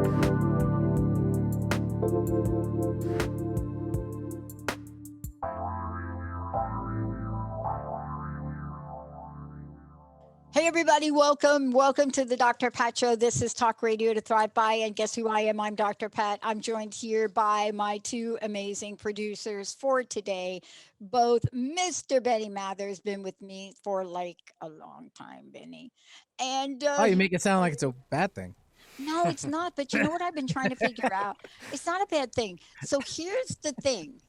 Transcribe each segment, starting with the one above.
Hey, everybody. Welcome. Welcome to the Dr. Pat Show. This is Talk Radio to Thrive By. And guess who I am? I'm Dr. Pat. I'm joined here by my two amazing producers for today. Both Mr. Benny Mather's been with me for like a long time, Benny. And Oh, you make it sound like it's a bad thing. no, it's not. But you know what I've been trying to figure out? It's not a bad thing. So here's the thing.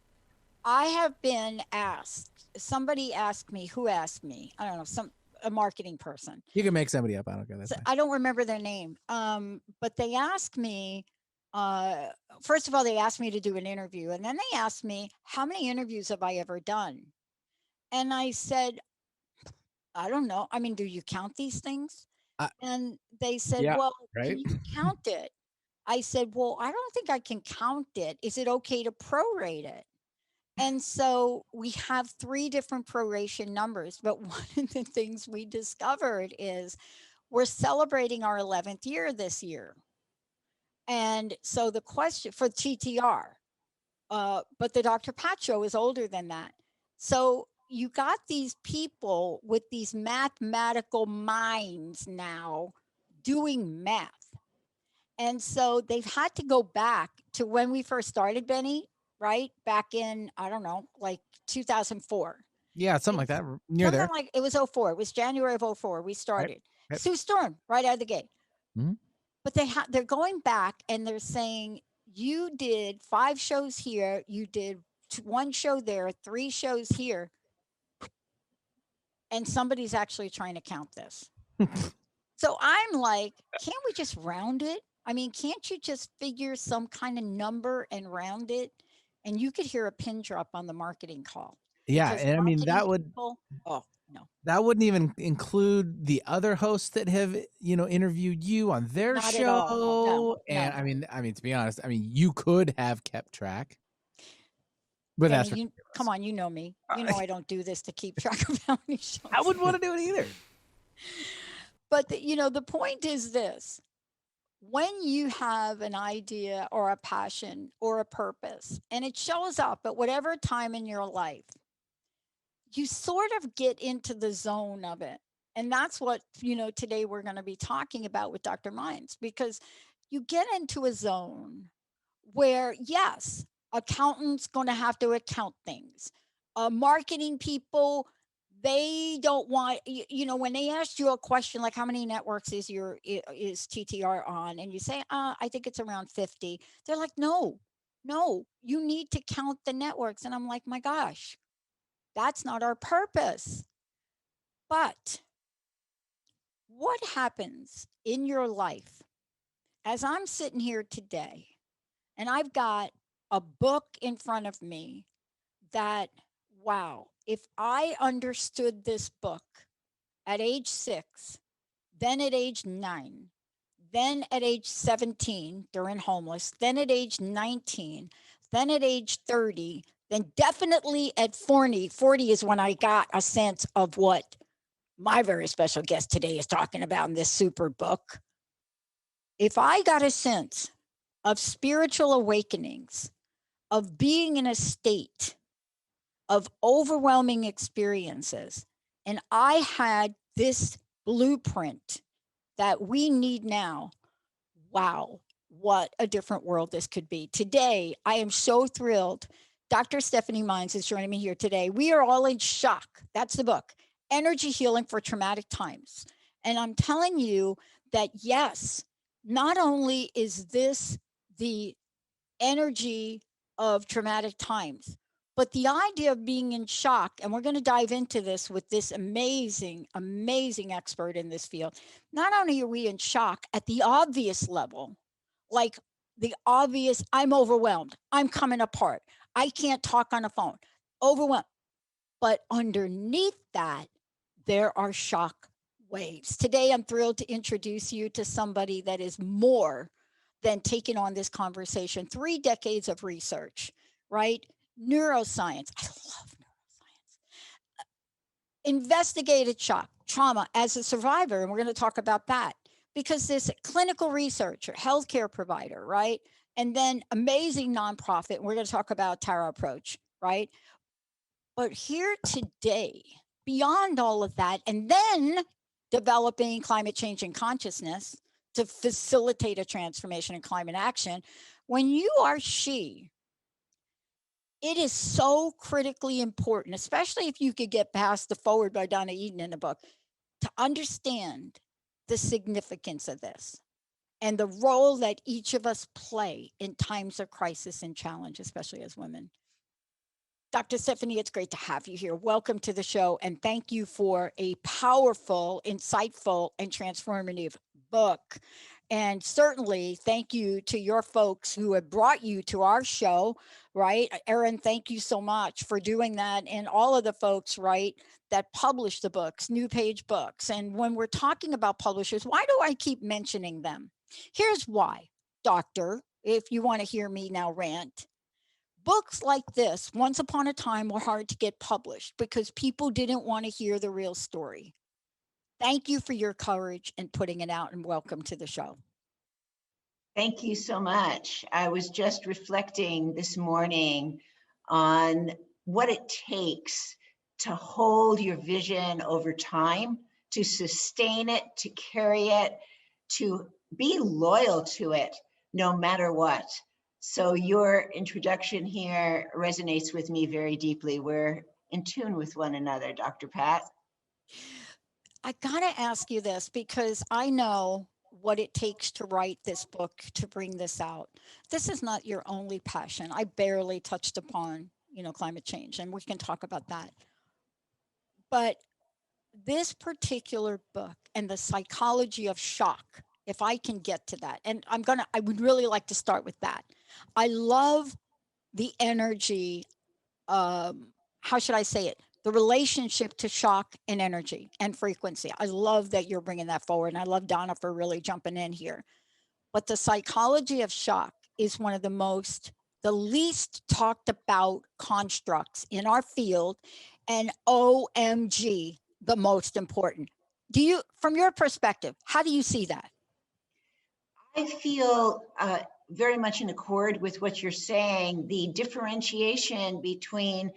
I have been asked, somebody asked me, who asked me? I don't know, a marketing person. You can make somebody up. I don't care. That's So fine. I don't remember their name. But they asked me, first of all, they asked me to do an interview. And then they asked me, how many interviews have I ever done? And I said, I don't know. I mean, do you count these things? And they said, yeah, well, right? can you count it? I said, well, I don't think I can count it. Is it okay to prorate it? And so we have 3 different proration numbers. But one of the things we discovered is we're celebrating our 11th year this year. And so the question for TTR, but the Dr. Pat Show is older than that. So you got these people with these mathematical minds now doing math. And so they've had to go back to when we first started, Benny, right? Back in, I don't know, like 2004. Yeah, something like that. Near there. Like it was 04. It was January of 04. We started. Right. Sue Storm, right out of the gate. Mm-hmm. But they're going back and they're saying, you did 5 shows here. You did 1 show there, 3 shows here. And somebody's actually trying to count this. So I'm like, can't we just round it? I mean, can't you just figure some kind of number and round it? And you could hear a pin drop on the marketing call. Yeah, Because and I mean that would people, oh no, that wouldn't even include the other hosts that have interviewed you on their Not at show. all. No, and no. I mean to be honest, I mean you could have kept track. But Benny, that's come on, you know me. You know I don't do this to keep track of how many shows. I wouldn't want to do it either. But the point is this. When you have an idea or a passion or a purpose, and it shows up at whatever time in your life, you sort of get into the zone of it. And that's what, today we're going to be talking about with Dr. Minds, because you get into a zone where, yes, accountants going to have to account things. Marketing people, they don't want, when they ask you a question like how many networks is TTR on, and you say, I think it's around 50. They're like, no, you need to count the networks. And I'm like, my gosh, that's not our purpose. But what happens in your life as I'm sitting here today and I've got a book in front of me that, wow, if I understood this book at age 6, then at age 9, then at age 17 during homeless, then at age 19, then at age 30, then definitely at 40 is when I got a sense of what my very special guest today is talking about in this super book. If I got a sense of spiritual awakenings, of being in a state of overwhelming experiences, and I had this blueprint that we need now, wow, what a different world this could be. Today, I am so thrilled. Dr. Stephanie Minds is joining me here today. We are all in shock. That's the book, Energy Healing for Traumatic Times. And I'm telling you that, yes, not only is this the energy of traumatic times, but the idea of being in shock, and we're going to dive into this with this amazing, amazing expert in this field. Not only are we in shock at the obvious level, like the obvious, I'm overwhelmed, I'm coming apart, I can't talk on the phone, overwhelmed. But underneath that, there are shock waves. Today, I'm thrilled to introduce you to somebody that is more than taking on this conversation. 3 decades of research, right? Neuroscience. I love neuroscience. Investigated shock, trauma as a survivor, and we're going to talk about that. because this clinical researcher, healthcare provider, right? And then amazing nonprofit. We're going to talk about Tara Approach, right? But here today, beyond all of that, and then developing climate change and consciousness to facilitate a transformation in climate action, when you are she, it is so critically important, especially if you could get past the forward by Donna Eden in the book, to understand the significance of this and the role that each of us play in times of crisis and challenge, especially as women. Dr. Stephanie, it's great to have you here. Welcome to the show, and thank you for a powerful, insightful, and transformative book. And certainly, thank you to your folks who have brought you to our show, right? Erin, thank you so much for doing that. And all of the folks, right, that publish the books, New Page Books. And when we're talking about publishers, why do I keep mentioning them? Here's why, Doctor, if you want to hear me now rant. Books like this, once upon a time, were hard to get published because people didn't want to hear the real story. Thank you for your courage and putting it out, and welcome to the show. Thank you so much. I was just reflecting this morning on what it takes to hold your vision over time, to sustain it, to carry it, to be loyal to it, no matter what. So your introduction here resonates with me very deeply. We're in tune with one another, Dr. Pat. I got to ask you this because I know what it takes to write this book, to bring this out. This is not your only passion. I barely touched upon, climate change, and we can talk about that. But this particular book and the psychology of shock, if I can get to that, and I would really like to start with that. I love the energy, how should I say it? The relationship to shock and energy and frequency. I love that you're bringing that forward. And I love Donna for really jumping in here. But the psychology of shock is one of the least talked about constructs in our field. And OMG, the most important. From your perspective, how do you see that? I feel very much in accord with what you're saying. The differentiation between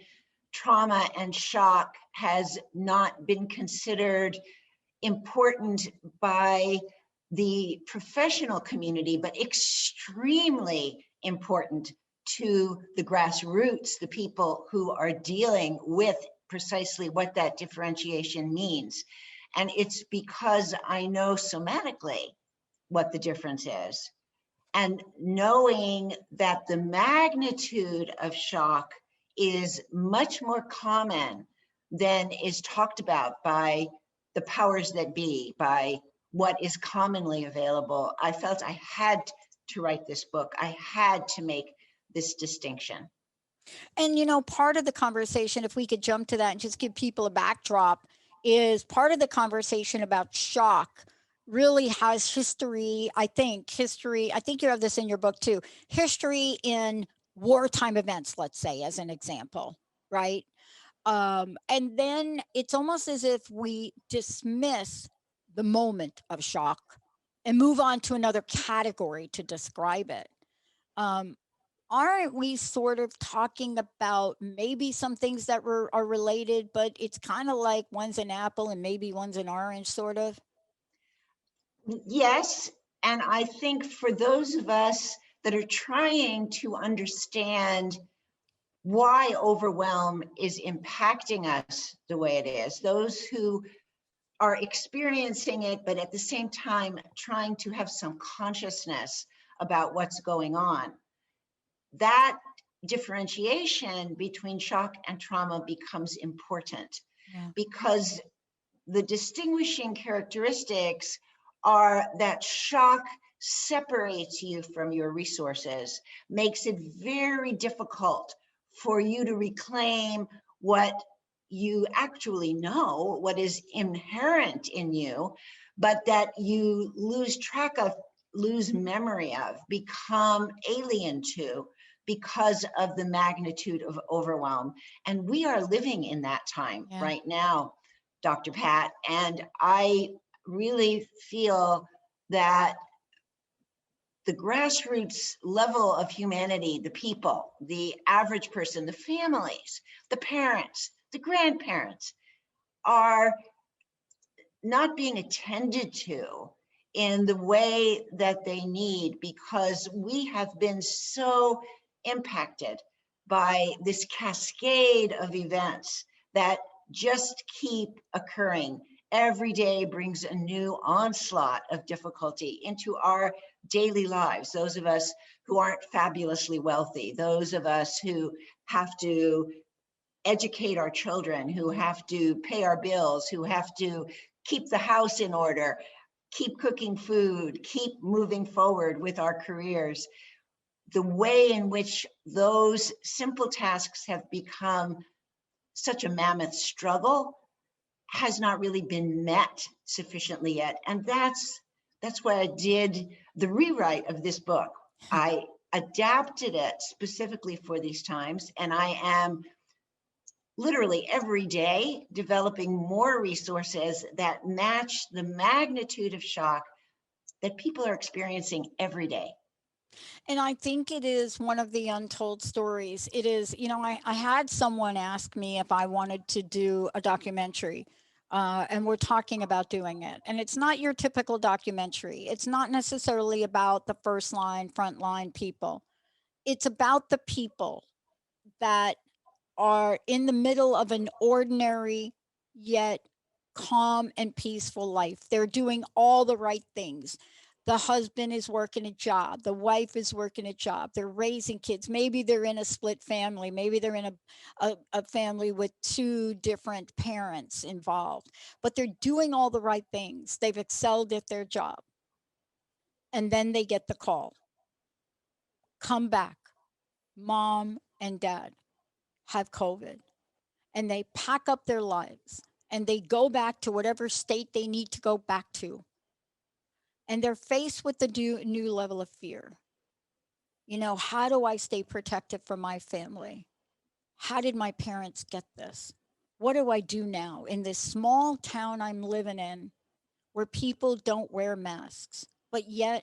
trauma and shock has not been considered important by the professional community, but extremely important to the grassroots, the people who are dealing with precisely what that differentiation means. And it's because I know somatically what the difference is. And knowing that the magnitude of shock is much more common than is talked about by the powers that be, by what is commonly available, I felt I had to write this book. I had to make this distinction. And, part of the conversation, if we could jump to that and just give people a backdrop, is part of the conversation about shock really has history. I think you have this in your book too, history in wartime events, let's say, as an example, right? And then it's almost as if we dismiss the moment of shock and move on to another category to describe it. Aren't we sort of talking about maybe some things that are related, but it's kind of like one's an apple and maybe one's an orange, sort of? Yes, and I think for those of us that are trying to understand why overwhelm is impacting us the way it is, those who are experiencing it, but at the same time trying to have some consciousness about what's going on, that differentiation between shock and trauma becomes important. Yeah. Because the distinguishing characteristics are that shock separates you from your resources, makes it very difficult for you to reclaim what you actually know, what is inherent in you, but that you lose track of, lose memory of, become alien to because of the magnitude of overwhelm. And we are living in that time right now, Dr. Pat, and I really feel that the grassroots level of humanity, the people, the average person, the families, the parents, the grandparents, are not being attended to in the way that they need, because we have been so impacted by this cascade of events that just keep occurring. Every day brings a new onslaught of difficulty into our daily lives. Those of us who aren't fabulously wealthy, those of us who have to educate our children, who have to pay our bills, who have to keep the house in order, keep cooking food, keep moving forward with our careers. The way in which those simple tasks have become such a mammoth struggle has not really been met sufficiently yet. And that's why I did the rewrite of this book. I adapted it specifically for these times, and I am literally every day developing more resources that match the magnitude of shock that people are experiencing every day. And I think it is one of the untold stories. It is, I had someone ask me if I wanted to do a documentary, and we're talking about doing it. And it's not your typical documentary, it's not necessarily about the first line, front line people. It's about the people that are in the middle of an ordinary yet calm and peaceful life. They're doing all the right things. The husband is working a job, the wife is working a job, they're raising kids. Maybe they're in a split family, maybe they're in a family with two different parents involved, but they're doing all the right things. They've excelled at their job. And then they get the call, come back. Mom and dad have COVID, and they pack up their lives and they go back to whatever state they need to go back to. And they're faced with the new level of fear. How do I stay protected from my family? How did my parents get this? What do I do now in this small town I'm living in where people don't wear masks, but yet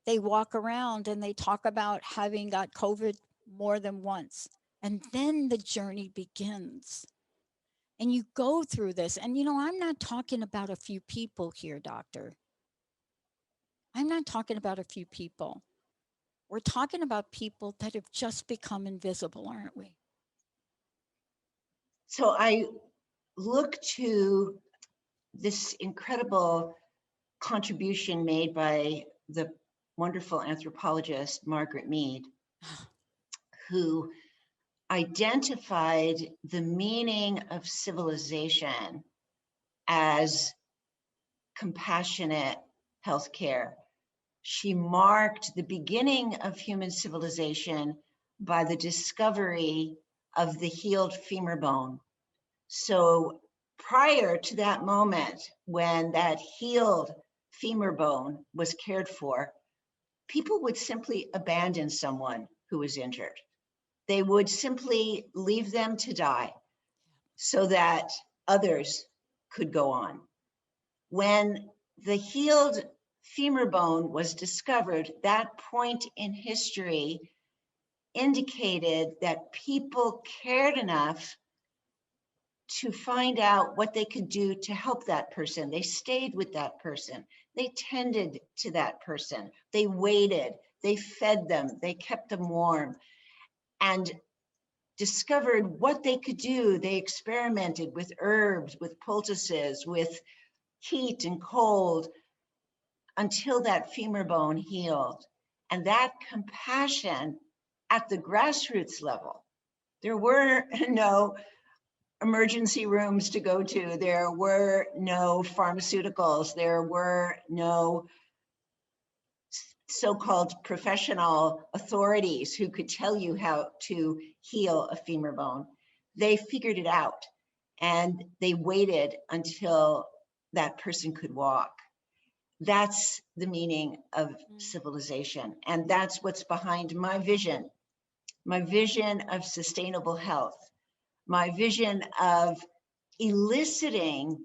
they walk around and they talk about having got COVID more than once? And then the journey begins. And you go through this. And, I'm not talking about a few people here, doctor. I'm not talking about a few people. We're talking about people that have just become invisible, aren't we? So I look to this incredible contribution made by the wonderful anthropologist Margaret Mead, who identified the meaning of civilization as compassionate healthcare. She marked the beginning of human civilization by the discovery of the healed femur bone. So prior to that moment, when that healed femur bone was cared for, people would simply abandon someone who was injured. They would simply leave them to die so that others could go on. When the healed femur bone was discovered, that point in history indicated that people cared enough to find out what they could do to help that person. They stayed with that person. They tended to that person. They waited. They fed them. They kept them warm and discovered what they could do. They experimented with herbs, with poultices, with heat and cold until that femur bone healed. And that compassion at the grassroots level, there were no emergency rooms to go to. There were no pharmaceuticals. There were no so-called professional authorities who could tell you how to heal a femur bone. They figured it out and they waited until that person could walk. That's the meaning of civilization. And that's what's behind my vision of sustainable health, my vision of eliciting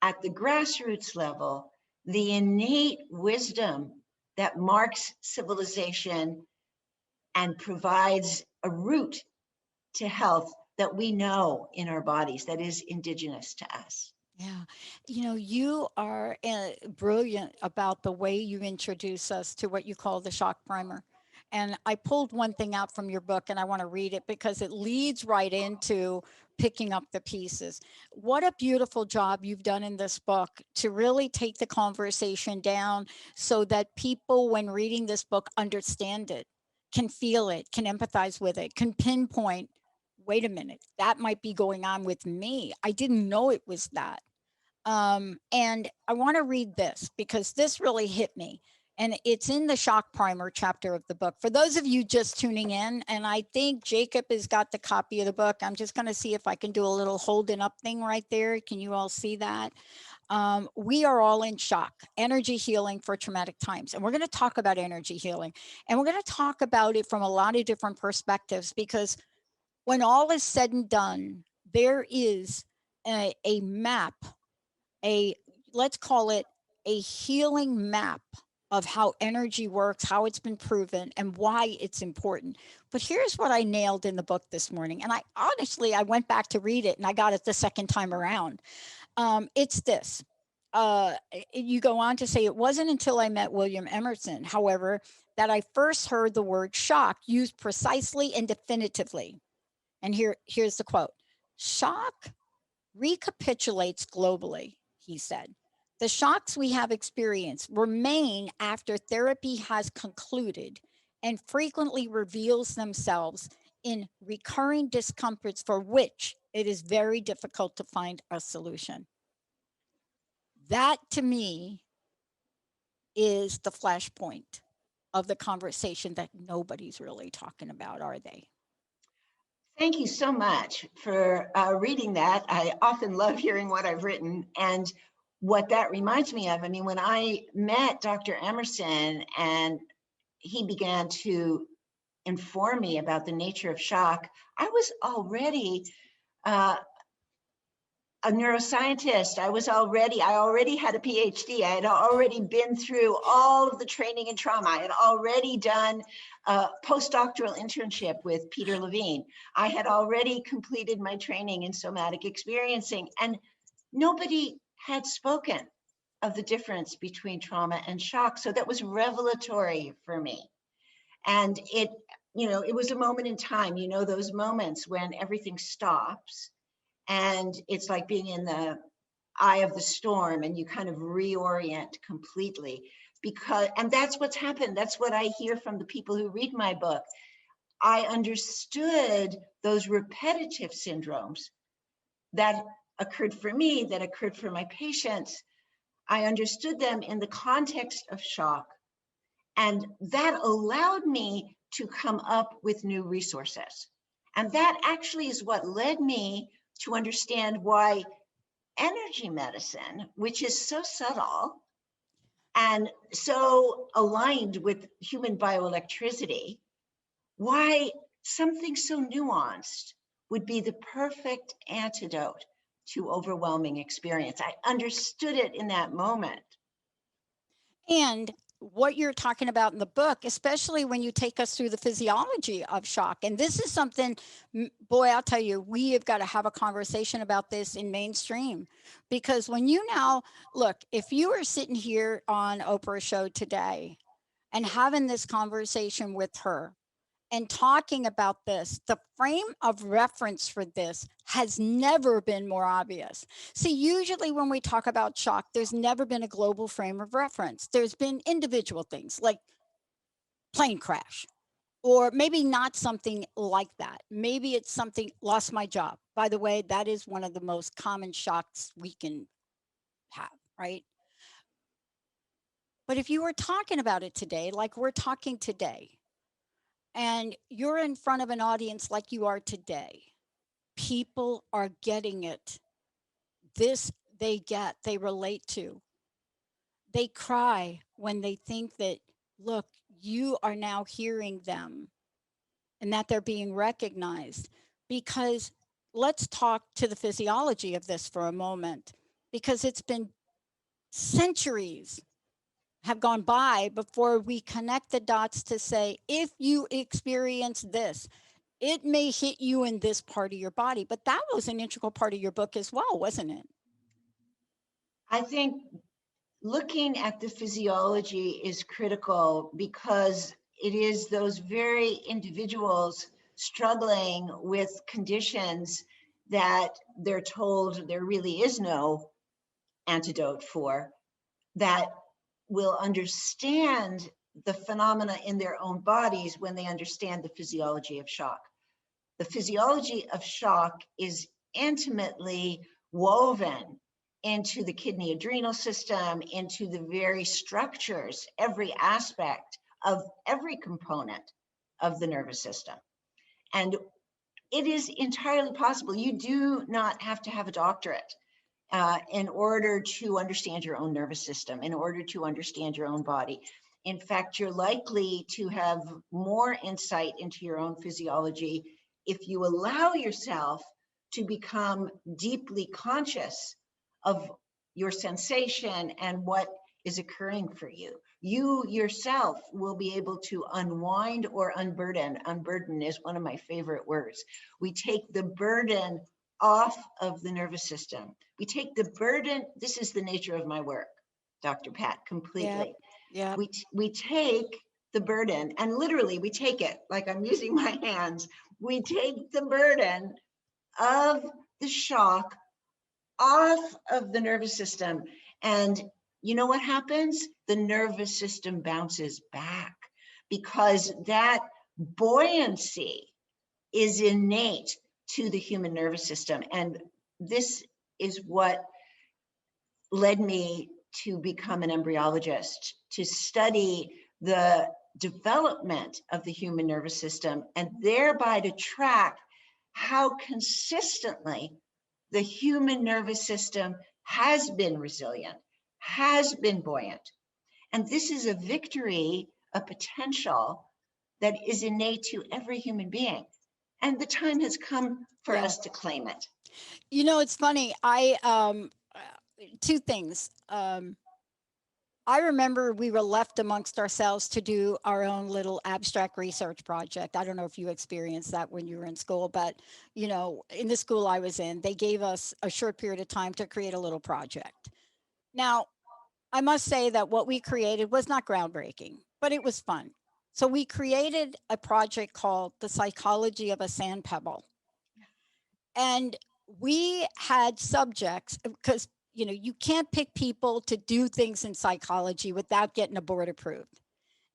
at the grassroots level the innate wisdom that marks civilization and provides a route to health that we know in our bodies that is indigenous to us. Yeah. You are brilliant about the way you introduce us to what you call the shock primer. And I pulled one thing out from your book and I want to read it because it leads right into picking up the pieces. What a beautiful job you've done in this book to really take the conversation down so that people, when reading this book, understand it, can feel it, can empathize with it, can pinpoint, wait a minute, that might be going on with me. I didn't know it was that. And I want to read this because this really hit me. And it's in the shock primer chapter of the book. For those of you just tuning in, and I think Jacob has got the copy of the book. I'm just going to see if I can do a little holding up thing right there. Can you all see that? We are all in shock, energy healing for traumatic times. And we're going to talk about energy healing. And we're going to talk about it from a lot of different perspectives because when all is said and done, there is a map, a let's call it a healing map of how energy works, how it's been proven, and why it's important. But here's what I nailed in the book this morning. And I went back to read it and I got it the second time around. It's this. You go on to say, it wasn't until I met William Emerson, however, that I first heard the word shock used precisely and definitively. And here's the quote: shock recapitulates globally, he said. The shocks we have experienced remain after therapy has concluded and frequently reveals themselves in recurring discomforts for which it is very difficult to find a solution. That to me is the flashpoint of the conversation that nobody's really talking about, are they? Thank you so much for reading that. I often love hearing what I've written and what that reminds me of. I mean, when I met Dr. Emerson and he began to inform me about the nature of shock, I was already a neuroscientist. I already had a PhD. I had already been through all of the training in trauma. I had already done a postdoctoral internship with Peter Levine. I had already completed my training in somatic experiencing, and nobody had spoken of the difference between trauma and shock. So that was revelatory for me. And it was a moment in time, those moments when everything stops and it's like being in the eye of the storm and you kind of reorient completely and that's what's happened. That's what I hear from the people who read my book. I understood those repetitive syndromes that occurred for me, that occurred for my patients. I understood them in the context of shock, and that allowed me to come up with new resources. And that actually is what led me to understand why energy medicine, which is so subtle and so aligned with human bioelectricity, why something so nuanced would be the perfect antidote to overwhelming experience. I understood it in that moment. And what you're talking about in the book, especially when you take us through the physiology of shock. And this is something, boy, I'll tell you, we have got to have a conversation about this in mainstream. Because when you now look, if you were sitting here on Oprah's show today and having this conversation with her, and talking about this, the frame of reference for this has never been more obvious. See, usually when we talk about shock, there's never been a global frame of reference. There's been individual things like plane crash, or maybe not something like that. Maybe it's something, lost my job. By the way, that is one of the most common shocks we can have, right? But if you were talking about it today, like we're talking today, and you're in front of an audience like you are today, people are getting it. This they get, they relate to. They cry when they think that, look, you are now hearing them and that they're being recognized. Because let's talk to the physiology of this for a moment, because it's been centuries have gone by before we connect the dots to say, if you experience this, it may hit you in this part of your body. But that was an integral part of your book as well, wasn't it? I think looking at the physiology is critical because it is those very individuals struggling with conditions that they're told there really is no antidote for, that will understand the phenomena in their own bodies when they understand the physiology of shock. The physiology of shock is intimately woven into the kidney adrenal system, into the very structures, every aspect of every component of the nervous system. And it is entirely possible. You do not have to have a doctorate in order to understand your own nervous system, in order to understand your own body. In fact, you're likely to have more insight into your own physiology if you allow yourself to become deeply conscious of your sensation and what is occurring for you. You yourself will be able to unwind or unburden. Unburden is one of my favorite words. We take the burden off of the nervous system. We take the burden. This is the nature of my work, Dr. Pat, completely. Yeah. We take the burden, and literally we take it, like I'm using my hands. We take the burden of the shock off of the nervous system. And you know what happens? The nervous system bounces back because that buoyancy is innate to the human nervous system. And this is what led me to become an embryologist, to study the development of the human nervous system and thereby to track how consistently the human nervous system has been resilient, has been buoyant. And this is a victory, a potential that is innate to every human being. And the time has come for us to claim it. You know, it's funny. Two things. I remember we were left amongst ourselves to do our own little abstract research project. I don't know if you experienced that when you were in school, but you know, in the school I was in, they gave us a short period of time to create a little project. Now, I must say that what we created was not groundbreaking, but it was fun. So we created a project called The Psychology of a Sand Pebble. And we had subjects because you know you can't pick people to do things in psychology without getting a board approved.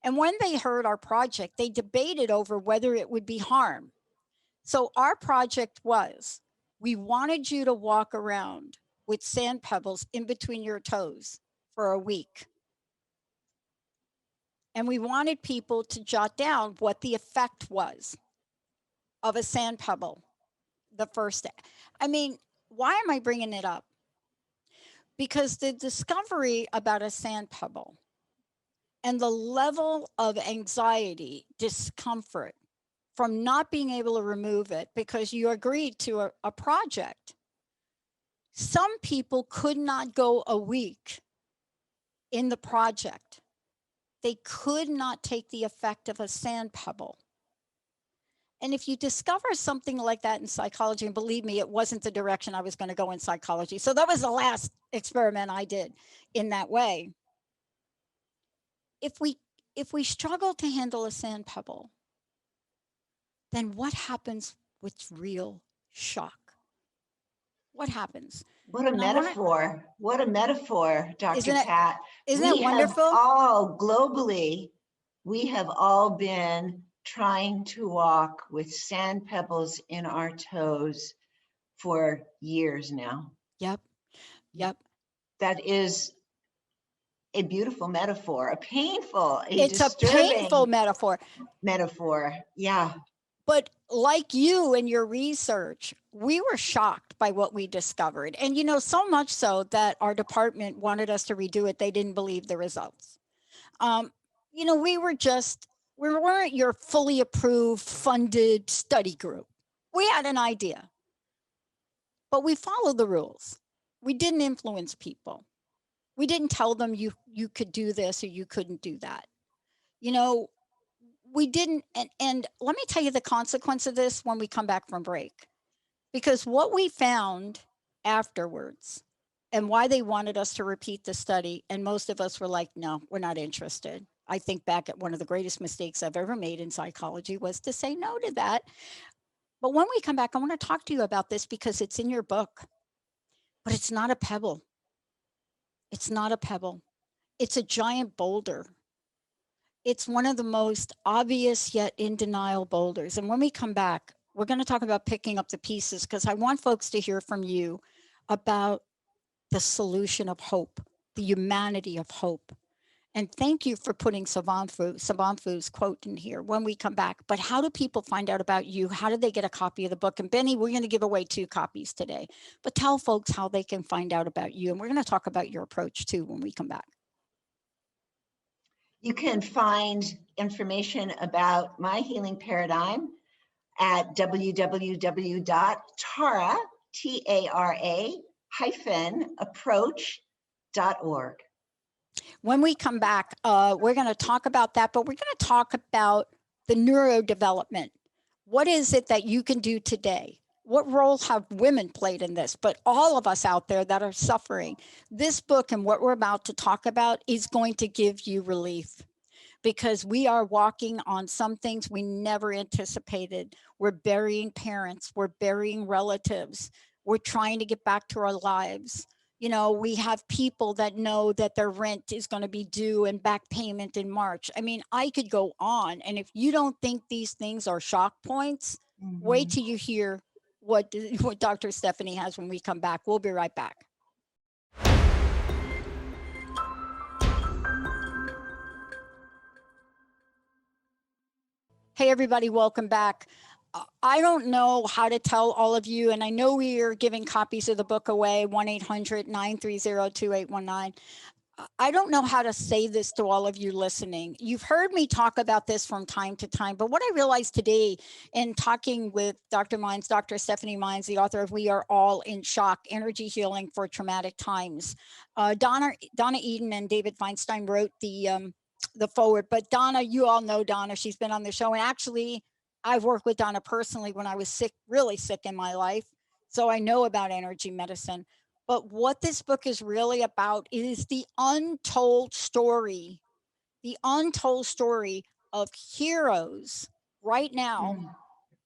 And when they heard our project, they debated over whether it would be harm. So our project was, we wanted you to walk around with sand pebbles in between your toes for a week. And we wanted people to jot down what the effect was of a sand pebble the first day. I mean, why am I bringing it up? Because the discovery about a sand pebble and the level of anxiety, discomfort from not being able to remove it because you agreed to a project. Some people could not go a week in the project. They could not take the effect of a sand pebble. And if you discover something like that in psychology, and believe me, it wasn't the direction I was going to go in psychology. So that was the last experiment I did in that way. If we struggle to handle a sand pebble, then what happens with real shock? What happens? What a metaphor. What a metaphor, Dr. Pat. Isn't it wonderful? All globally, we have all been trying to walk with sand pebbles in our toes for years now. Yep. That is a beautiful metaphor, a painful, it's a painful metaphor. Yeah. But like you and your research, we were shocked by what we discovered. And, you know, so much so that our department wanted us to redo it. They didn't believe the results. You know, we weren't your fully approved, funded study group. We had an idea, but we followed the rules. We didn't influence people. We didn't tell them you could do this or you couldn't do that. You know, we didn't, and let me tell you the consequence of this when we come back from break. Because what we found afterwards and why they wanted us to repeat the study, and most of us were like, no, we're not interested. I think back at one of the greatest mistakes I've ever made in psychology was to say no to that. But when we come back, I want to talk to you about this because it's in your book, but it's not a pebble. It's not a pebble. It's a giant boulder. It's one of the most obvious yet in denial boulders. And when we come back, we're going to talk about picking up the pieces because I want folks to hear from you about the solution of hope, the humanity of hope. And thank you for putting Sabanfu's quote in here when we come back. But how do people find out about you? How do they get a copy of the book? And Benny, we're going to give away 2 copies today. But tell folks how they can find out about you. And we're going to talk about your approach too when we come back. You can find information about my healing paradigm at www.tara, approach.org. When we come back, we're going to talk about that, but we're going to talk about the neurodevelopment. What is it that you can do today? What role have women played in this? But all of us out there that are suffering, this book and what we're about to talk about is going to give you relief because we are walking on some things we never anticipated. We're burying parents, we're burying relatives, we're trying to get back to our lives. You know, we have people that know that their rent is going to be due and back payment in March. I mean, I could go on. And if you don't think these things are shock points, wait till you hear what Dr. Stephanie has when we come back. We'll be right back. Hey, everybody, welcome back. I don't know how to tell all of you, and I know we are giving copies of the book away, 1-800-930-2819. I don't know how to say this to all of you listening. You've heard me talk about this from time to time, but what I realized today in talking with Dr. Mines, Dr. Stephanie Mines, the author of We Are All in Shock, Energy Healing for Traumatic Times. Donna Eden and David Feinstein wrote the forward, but Donna, you all know Donna, she's been on the show. And actually, I've worked with Donna personally when I was sick, really sick in my life. So I know about energy medicine. But what this book is really about is the untold story of heroes right now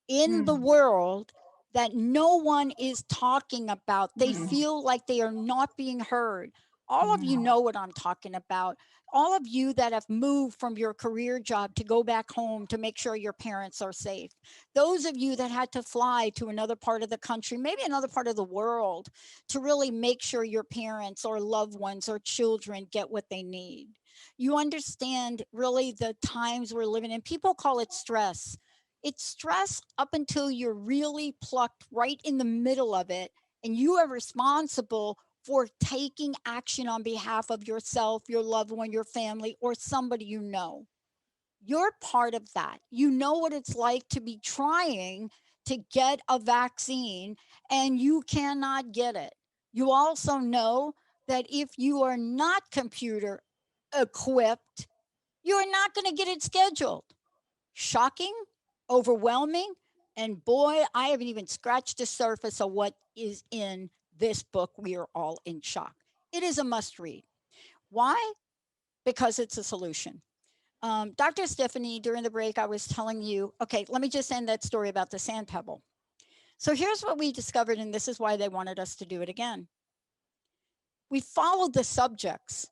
in the world that no one is talking about. They feel like they are not being heard. All of you know what I'm talking about. All of you that have moved from your career job to go back home to make sure your parents are safe. Those of you that had to fly to another part of the country, maybe another part of the world, to really make sure your parents or loved ones or children get what they need. You understand really the times we're living in. People call it stress. It's stress up until you're really plucked right in the middle of it, and you are responsible for taking action on behalf of yourself, your loved one, your family, or somebody you know. You're part of that. You know what it's like to be trying to get a vaccine and you cannot get it. You also know that if you are not computer equipped, you are not going to get it scheduled. Shocking, overwhelming, and boy, I haven't even scratched the surface of what is in this book. We Are All in Shock. It is a must read. Why? Because it's a solution. Dr. Stephanie, during the break, I was telling you, okay, let me just end that story about the sand pebble. So here's what we discovered, and this is why they wanted us to do it again. We followed the subjects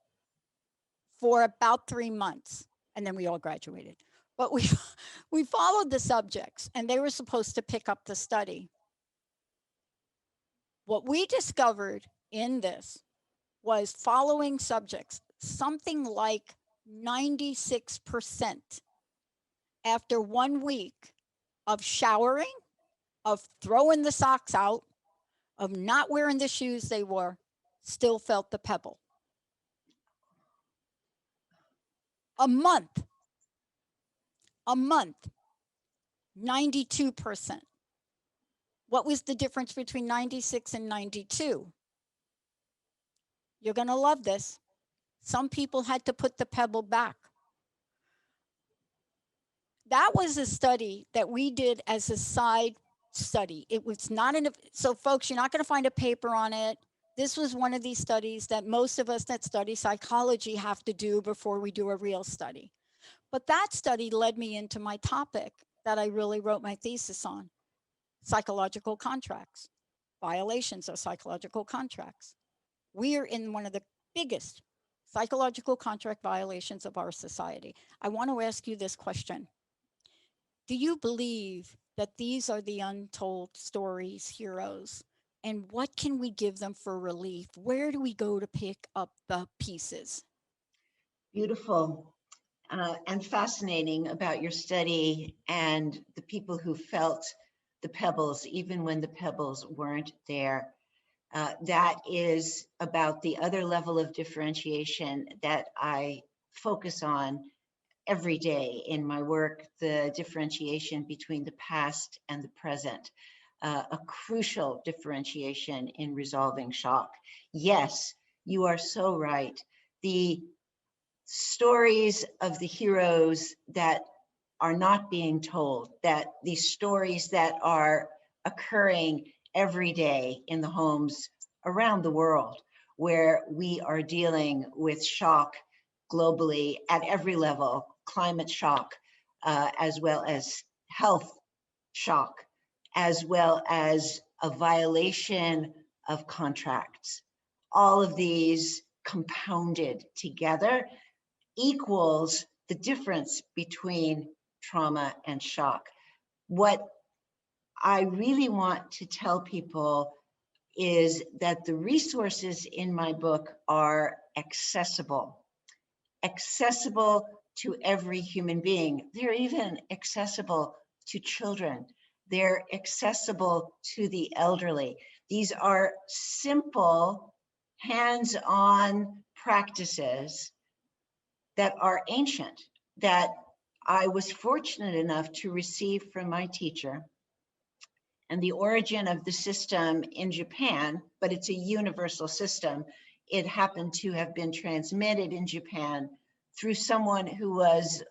for about 3 months, and then we all graduated. But we followed the subjects, and they were supposed to pick up the study. What we discovered in this was following subjects, something like 96% after 1 week of showering, of throwing the socks out, of not wearing the shoes they wore, still felt the pebble. A month, 92%. What was the difference between 96 and 92? You're going to love this. Some people had to put the pebble back. That was a study that we did as a side study. It was not in a, so folks, you're not going to find a paper on it. This was one of these studies that most of us that study psychology have to do before we do a real study. But that study led me into my topic that I really wrote my thesis on: psychological contracts, violations of psychological contracts. We are in one of the biggest psychological contract violations of our society. I want to ask you this question: do you believe that these are the untold stories, heroes? And what can we give them for relief? Where do we go to pick up the pieces? Beautiful and fascinating about your study and the people who felt the pebbles, even when the pebbles weren't there. That is about the other level of differentiation that I focus on every day in my work, the differentiation between the past and the present, a crucial differentiation in resolving shock. Yes, you are so right. The stories of the heroes that are not being told, that these stories that are occurring every day in the homes around the world, where we are dealing with shock globally at every level, climate shock, as well as health shock, as well as a violation of contracts. All of these compounded together equals the difference between trauma and shock. What I really want to tell people is that the resources in my book are accessible to every human being. They're even accessible to children. They're accessible to the elderly. These are simple, hands-on practices that are ancient, that I was fortunate enough to receive from my teacher. And the origin of the system in Japan, but it's a universal system. It happened to have been transmitted in Japan through someone who was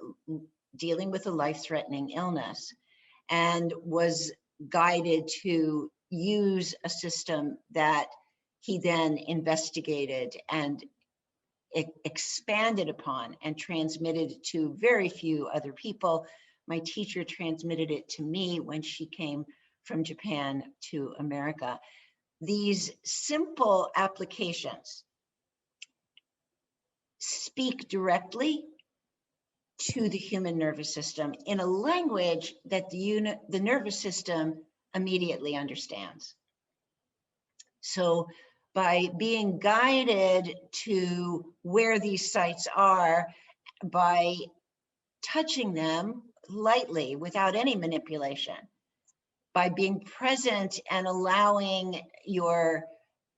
dealing with a life-threatening illness and was guided to use a system that he then investigated and expanded upon and transmitted to very few other people. My teacher transmitted it to me when she came from Japan to America. These simple applications speak directly to the human nervous system in a language that the nervous system immediately understands. So by being guided to where these sites are, by touching them lightly without any manipulation, by being present and allowing your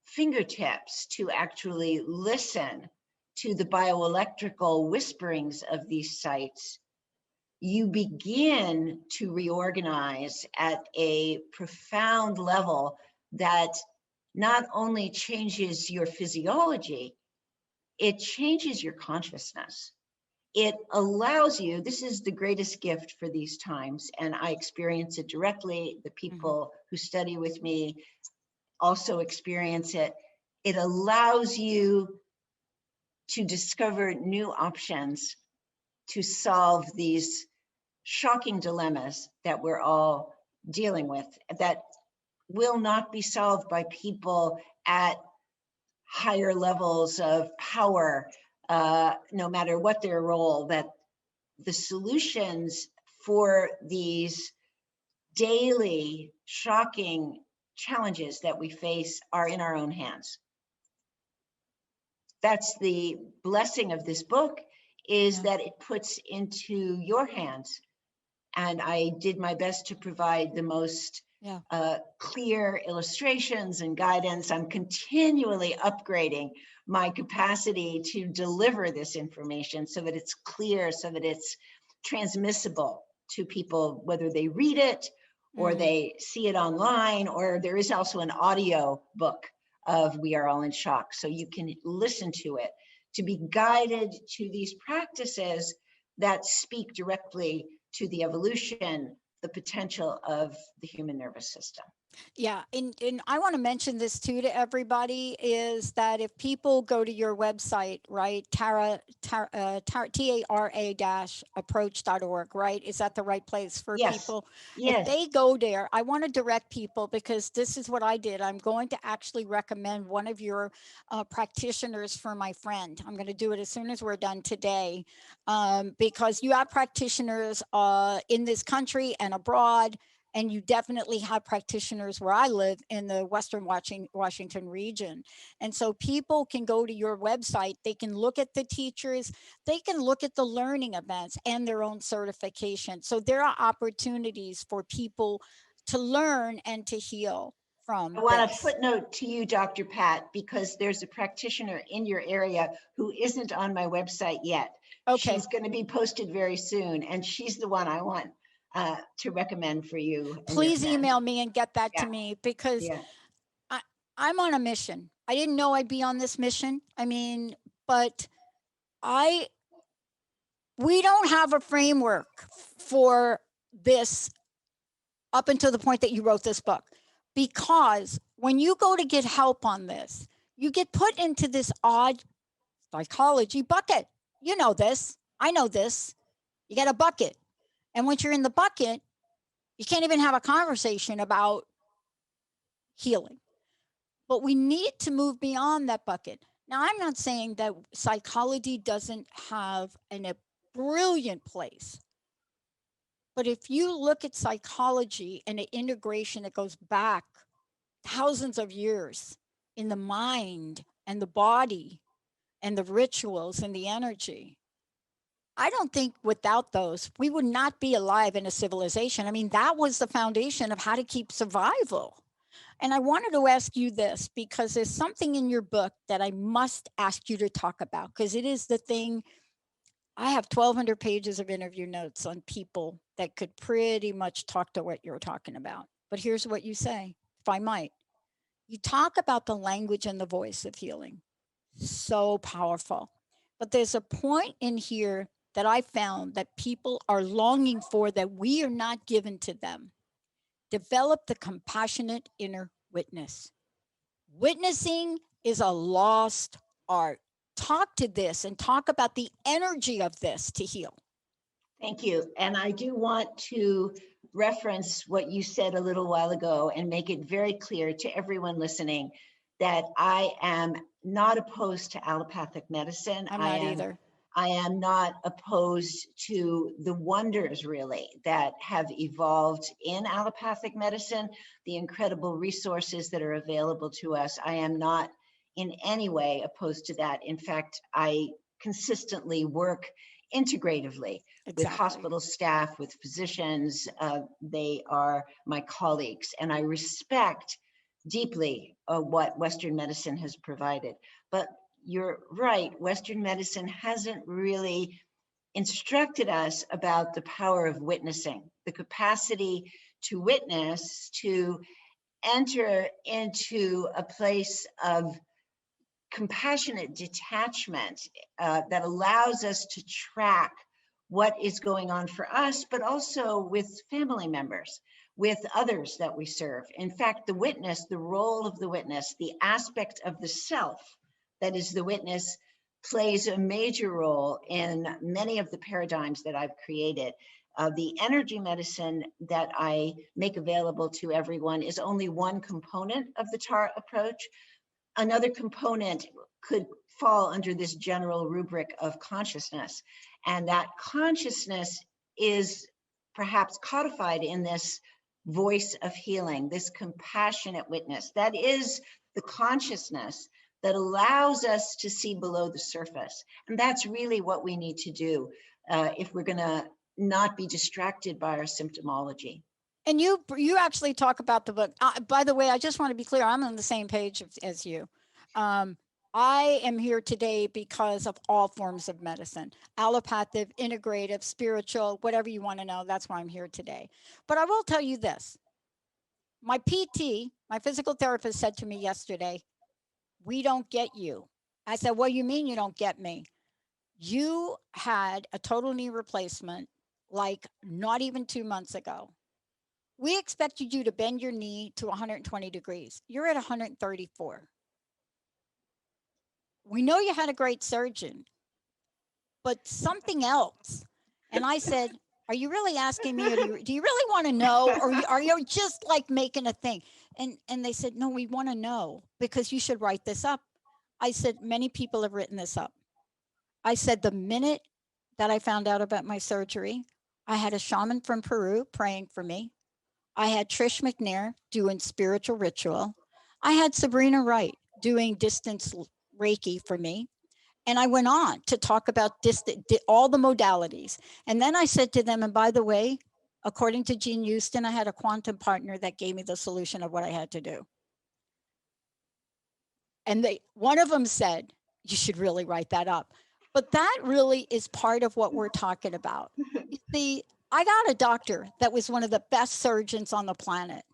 fingertips to actually listen to the bioelectrical whisperings of these sites, you begin to reorganize at a profound level that not only changes your physiology, it changes your consciousness. It allows you, this is the greatest gift for these times, and I experience it directly. The people who study with me also experience it. It allows you to discover new options to solve these shocking dilemmas that we're all dealing with, that will not be solved by people at higher levels of power, no matter what their role. That the solutions for these daily shocking challenges that we face are in our own hands. That's the blessing of this book, is that it puts into your hands. And I did my best to provide the most clear illustrations and guidance. I'm continually upgrading my capacity to deliver this information so that it's clear, so that it's transmissible to people, whether they read it or they see it online, or there is also an audio book of We Are All in Shock, so you can listen to it to be guided to these practices that speak directly to the evolution, the potential of the human nervous system. Yeah, and I want to mention this too to everybody is that if people go to your website, right, TARA dash approach.org, right? Is that the right place for Yes, people? If yes. they go there, I want to direct people because this is what I did. I'm going to actually recommend one of your practitioners for my friend. I'm going to do it as soon as we're done today because you have practitioners in this country and abroad, and you definitely have practitioners where I live in the Western Washington region. And so people can go to your website, they can look at the teachers, they can look at the learning events and their own certification. So there are opportunities for people to learn and to heal I from want a this. footnote to you, Dr. Pat, because there's a practitioner in your area who isn't on my website yet. Okay. She's going to be posted very soon, and she's the one I want to recommend for you and your Please friend. email me and get that Yeah, to me because yeah. I, I'm on a mission. I didn't know I'd be on this mission. I mean, but I we don't have a framework for this up until the point that you wrote this book. Because when you go to get help on this, you get put into this odd psychology bucket. You know this. I know this. You get a bucket. And once you're in the bucket, you can't even have a conversation about healing. But we need to move beyond that bucket. Now, I'm not saying that psychology doesn't have a brilliant place. But if you look at psychology and the integration that goes back thousands of years in the mind and the body and the rituals and the energy, I don't think without those, we would not be alive in a civilization. I mean, that was the foundation of how to keep survival. And I wanted to ask you this because there's something in your book that I must ask you to talk about because it is the thing. I have 1,200 pages of interview notes on people that could pretty much talk to what you're talking about. But here's what you say, if I might. You talk about the language and the voice of healing. So powerful. But there's a point in here that I found that people are longing for that we are not given to them. Develop the compassionate inner witness. Witnessing is a lost art. Talk to this and talk about the energy of this to heal. Thank you. And I do want to reference what you said a little while ago and make it very clear to everyone listening that I am not opposed to allopathic medicine. I'm not either. I am not opposed to the wonders really that have evolved in allopathic medicine, the incredible resources that are available to us. I am not in any way opposed to that. In fact, I consistently work integratively with Exactly. hospital staff, with physicians. They are my colleagues, and I respect deeply what Western medicine has provided. But you're right, Western medicine hasn't really instructed us about the power of witnessing, the capacity to witness, to enter into a place of compassionate detachment that allows us to track what is going on for us, but also with family members, with others that we serve. In fact, the witness, the role of the witness, the aspect of the self that is the witness plays a major role in many of the paradigms that I've created. The energy medicine that I make available to everyone is only one component of the TAR approach. Another component could fall under this general rubric of consciousness. And that consciousness is perhaps codified in this voice of healing, this compassionate witness. That is the consciousness that allows us to see below the surface. And that's really what we need to do if we're going to not be distracted by our symptomology. And you actually talk about the book. By the way, I just want to be clear. I'm on the same page as you. Um, I am here today because of all forms of medicine, allopathic, integrative, spiritual, whatever you want to know. That's why I'm here today. But I will tell you this. My PT, my physical therapist said to me yesterday, we don't get you I said, "What do you mean you don't get me? You had a total knee replacement like not even 2 months ago. We expected you to bend your knee to 120 degrees. You're at 134. We know you had a great surgeon, but something else." And I said, "Are you really asking me, or do you really want to know, or are you just like making a thing?" And they said, "No, we want to know because you should write this up." I said, "Many people have written this up." I said, "The minute that I found out about my surgery, I had a shaman from Peru praying for me. I had Trish McNair doing spiritual ritual. I had Sabrina Wright doing distance Reiki for me. And I went on to talk about all the modalities. And then I said to them, and by the way, according to Jean Houston, I had a quantum partner that gave me the solution of what I had to do. And one of them said, "You should really write that up." But that really is part of what we're talking about. You see, I got a doctor that was one of the best surgeons on the planet.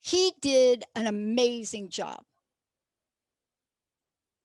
He did an amazing job.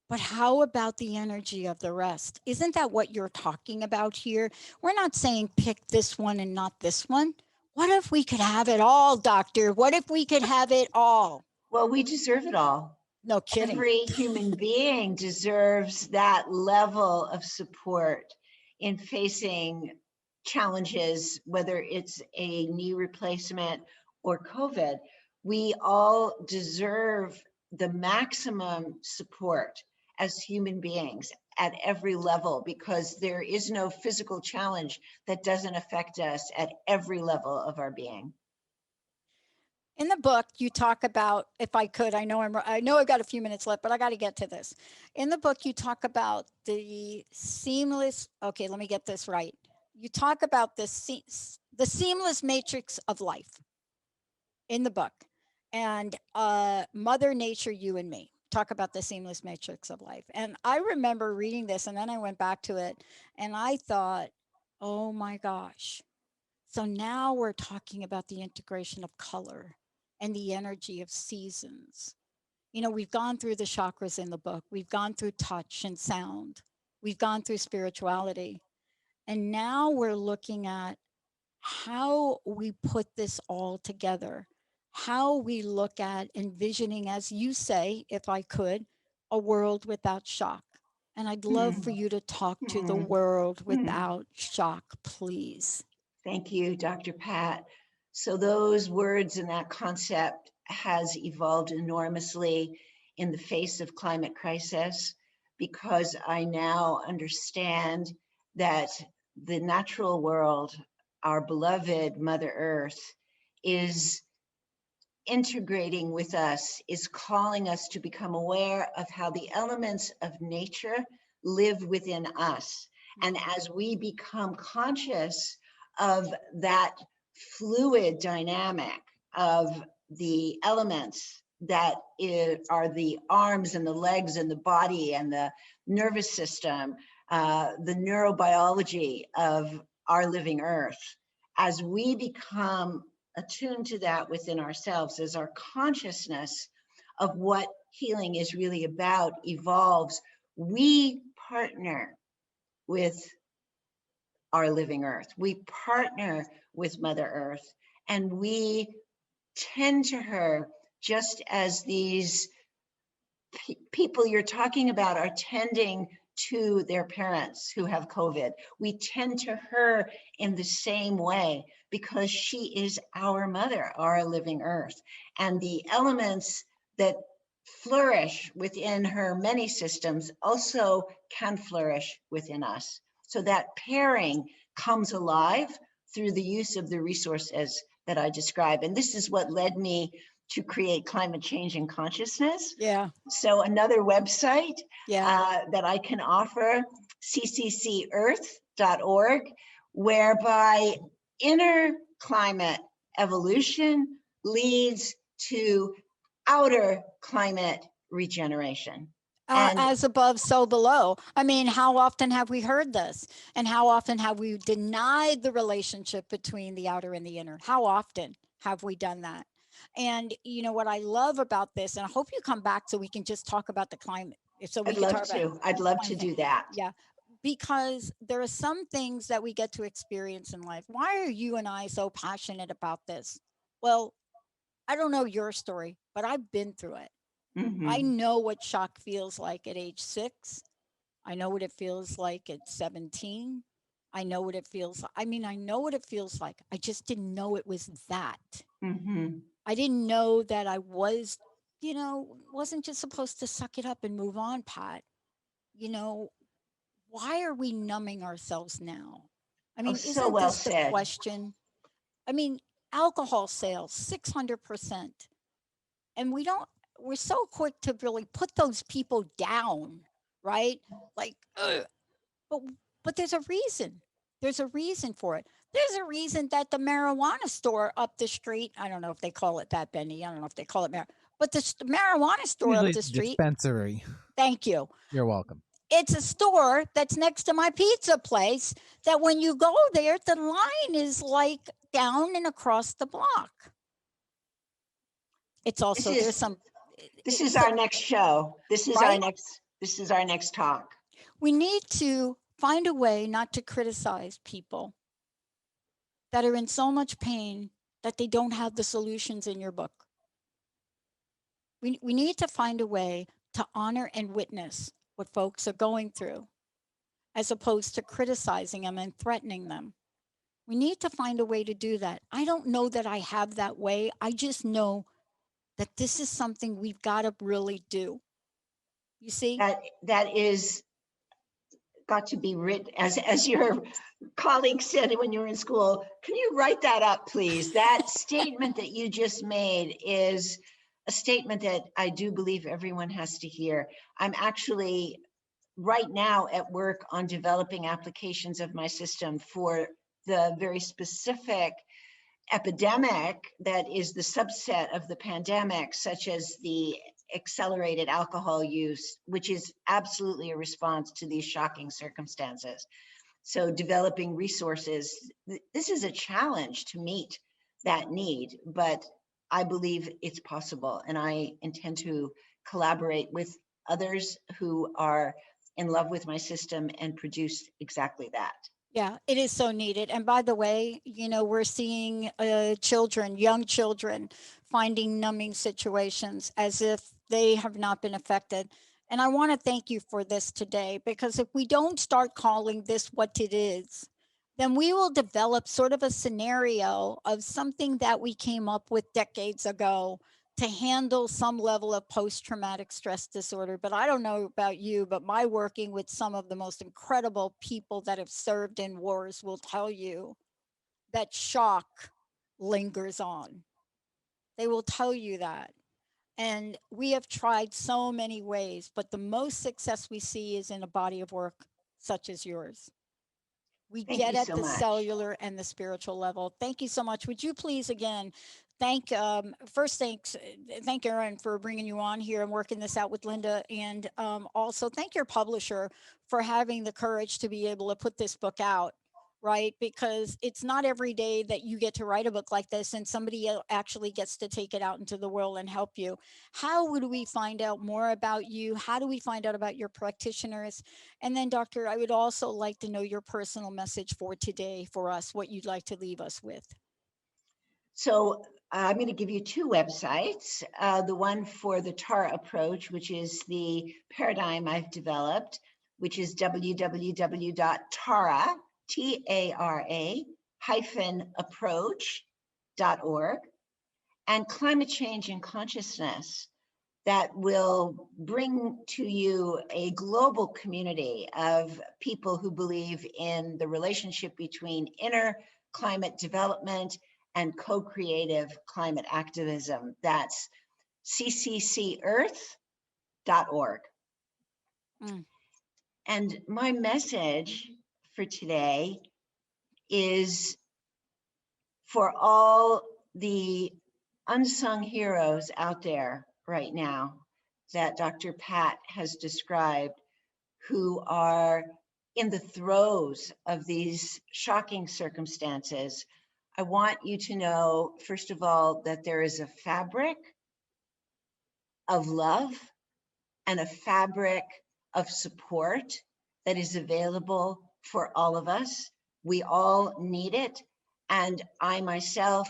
But how about the energy of the rest? Isn't that what you're talking about here? We're not saying pick this one and not this one. What if we could have it all, doctor? What if we could have it all? Well, we deserve it all. No kidding. Every human being deserves that level of support in facing challenges, whether it's a knee replacement or COVID. We all deserve the maximum support as human beings at every level, because there is no physical challenge that doesn't affect us at every level of our being. In the book, you talk about, if I could, I know I've got a few minutes left, but I got to get to this. In the book, you talk about the seamless. Okay, let me get this right. You talk about the seamless matrix of life in the book, and Mother Nature, you and me. Talk about the seamless matrix of life. And I remember reading this, and then I went back to it, and I thought, oh my gosh. So now we're talking about the integration of color and the energy of seasons. You know, we've gone through the chakras in the book, we've gone through touch and sound, we've gone through spirituality. And now we're looking at how we put this all together, how we look at envisioning, as you say, if I could, a world without shock. And I'd love for you to talk to the world without shock, please. Thank you, Dr. Pat. So those words and that concept has evolved enormously in the face of climate crisis, because I now understand that the natural world, our beloved Mother Earth, is integrating with us, is calling us to become aware of how the elements of nature live within us. And as we become conscious of that fluid dynamic of the elements that are the arms and the legs and the body and the nervous system, the neurobiology of our living earth, as we become attuned to that within ourselves, as our consciousness of what healing is really about evolves, we partner with our living earth. We partner with Mother Earth, and we tend to her just as these people you're talking about are tending to their parents who have COVID. We tend to her in the same way, because she is our mother, our living earth. And the elements that flourish within her many systems also can flourish within us. So that pairing comes alive through the use of the resources that I describe. And this is what led me to create Climate Change and Consciousness. Yeah. So another website Yeah. that I can offer, cccearth.org, whereby inner climate evolution leads to outer climate regeneration. As above, so below. I mean, how often have we heard this? And how often have we denied the relationship between the outer and the inner? How often have we done that? And you know what I love about this, and I hope you come back so we can just talk about the climate, So we I'd could love talk about to. I'd love one to thing. do that. Yeah, because there are some things that we get to experience in life. Why are you and I so passionate about this? Well, I don't know your story, but I've been through it. I Hmm. know what shock feels like at age 6. I know what it feels like at 17. I know what it feels like. I mean, I know what it feels like. I just didn't know it was that. Hmm. I didn't know that I was, wasn't just supposed to suck it up and move on, Pat. You know, why are we numbing ourselves now? I Oh, mean, so isn't well this the said. question? I mean, alcohol sales 600%. And we're so quick to really put those people down, right? Like, ugh. but but there's a reason. There's a reason for it. There's a reason that the marijuana store up the street, I don't know if they call it that, Benny. I don't know if they call it but the marijuana store up Usually the it's a street, dispensary. thank you. You're welcome. It's a store that's next to my pizza place that when you go there, the line is like down and across the block. It's This also, there's is some, this is so, our next show. right? This is our next talk. We need to find a way not to criticize people that are in so much pain that they don't have the solutions in your book. We need to find a way to honor and witness what folks are going through as opposed to criticizing them and threatening them. We need to find a way to do that. I don't know that I have that way. I just know that this is something we've got to really do. You see? That is got to be written, as your colleague said when you were in school. Can you write that up, please? That statement that you just made is a statement that I do believe everyone has to hear. I'm actually right now at work on developing applications of my system for the very specific epidemic that is the subset of the pandemic, such as the accelerated alcohol use, which is absolutely a response to these shocking circumstances. So developing resources, this is a challenge to meet that need, but I believe it's possible. And I intend to collaborate with others who are in love with my system and produce exactly that. Yeah, it is so needed. And by the way, we're seeing children, young children, finding numbing situations as if they have not been affected. And I want to thank you for this today, because if we don't start calling this what it is, then we will develop sort of a scenario of something that we came up with decades ago to handle some level of post traumatic stress disorder. But I don't know about you, but my working with some of the most incredible people that have served in wars will tell you that shock lingers on. They will tell you that. And we have tried so many ways, but the most success we see is in a body of work such as yours. We Thank you get at so the much. cellular and the spiritual level. Thank you so much. Would you please again thank thank Erin for bringing you on here and working this out with Linda, and also thank your publisher for having the courage to be able to put this book out, right? Because it's not every day that you get to write a book like this and somebody actually gets to take it out into the world and help you. How would we find out more about you? How do we find out about your practitioners? And then, Doctor, I would also like to know your personal message for today for us, what you'd like to leave us with. So I'm going to give you two websites. The one for the TARA approach, which is the paradigm I've developed, which is www.tara, T-A-R-A, approach.org, and climate change and consciousness, that will bring to you a global community of people who believe in the relationship between inner climate development and co-creative climate activism. That's cccearth.org. Mm. And my message for today is for all the unsung heroes out there right now that Dr. Pat has described, who are in the throes of these shocking circumstances. I want you to know, first of all, that there is a fabric of love and a fabric of support that is available for all of us. We all need it. And I myself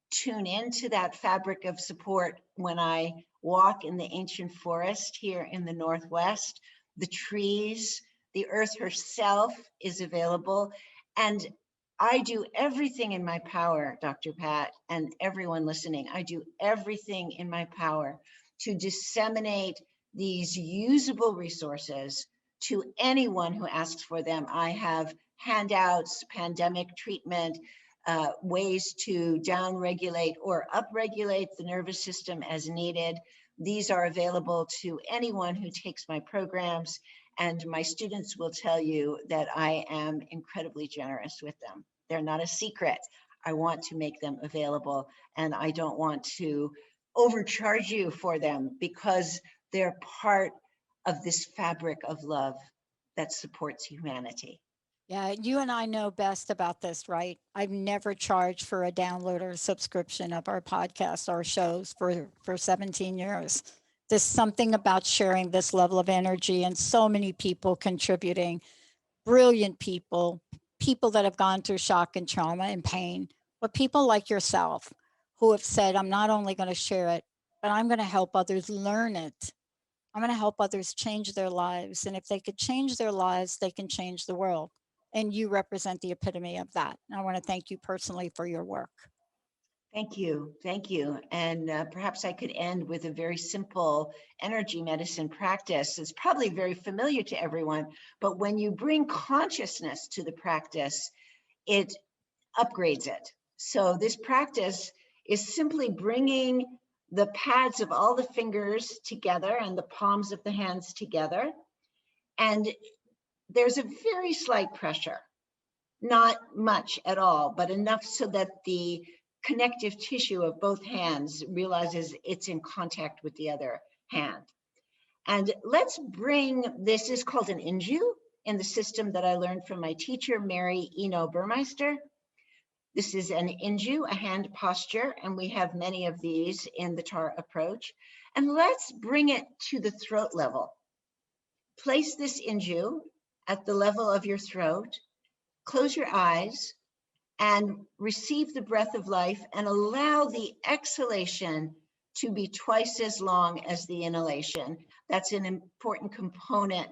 tune into that fabric of support when I walk in the ancient forest here in the Northwest. The trees, the earth herself is available. And I do everything in my power, Dr. Pat, and everyone listening. I do everything in my power to disseminate these usable resources to anyone who asks for them. I have handouts, pandemic treatment, ways to downregulate or upregulate the nervous system as needed. These are available to anyone who takes my programs, and my students will tell you that I am incredibly generous with them. They're not a secret. I want to make them available, and I don't want to overcharge you for them because they're part of this fabric of love that supports humanity. Yeah, you and I know best about this, right? I've never charged for a download or a subscription of our podcast, our shows for 17 years. There's something about sharing this level of energy and so many people contributing, brilliant people, people that have gone through shock and trauma and pain, but people like yourself who have said, I'm not only going to share it, but I'm going to help others learn it. I'm going to help others change their lives. And if they could change their lives, they can change the world. And you represent the epitome of that. And I want to thank you personally for your work. Thank you. Thank you. And perhaps I could end with a very simple energy medicine practice. It's probably very familiar to everyone, but when you bring consciousness to the practice, it upgrades it. So this practice is simply bringing the pads of all the fingers together and the palms of the hands together. And there's a very slight pressure, not much at all, but enough so that the connective tissue of both hands realizes it's in contact with the other hand. And let's bring, this is called an inju in the system that I learned from my teacher, Mary Eno Burmeister. This is an inju, a hand posture, and we have many of these in the TAR approach. And let's bring it to the throat level. Place this inju at the level of your throat, close your eyes, and receive the breath of life and allow the exhalation to be twice as long as the inhalation. That's an important component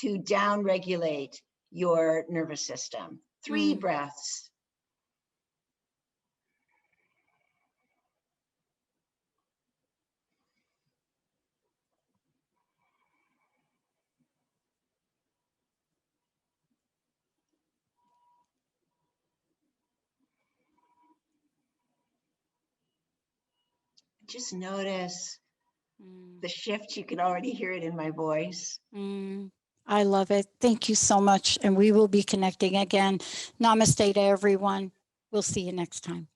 to downregulate your nervous system. 3 breaths. Just notice the shift. You can already hear it in my voice. I love it. Thank you so much. And we will be connecting again. Namaste to everyone. We'll see you next time.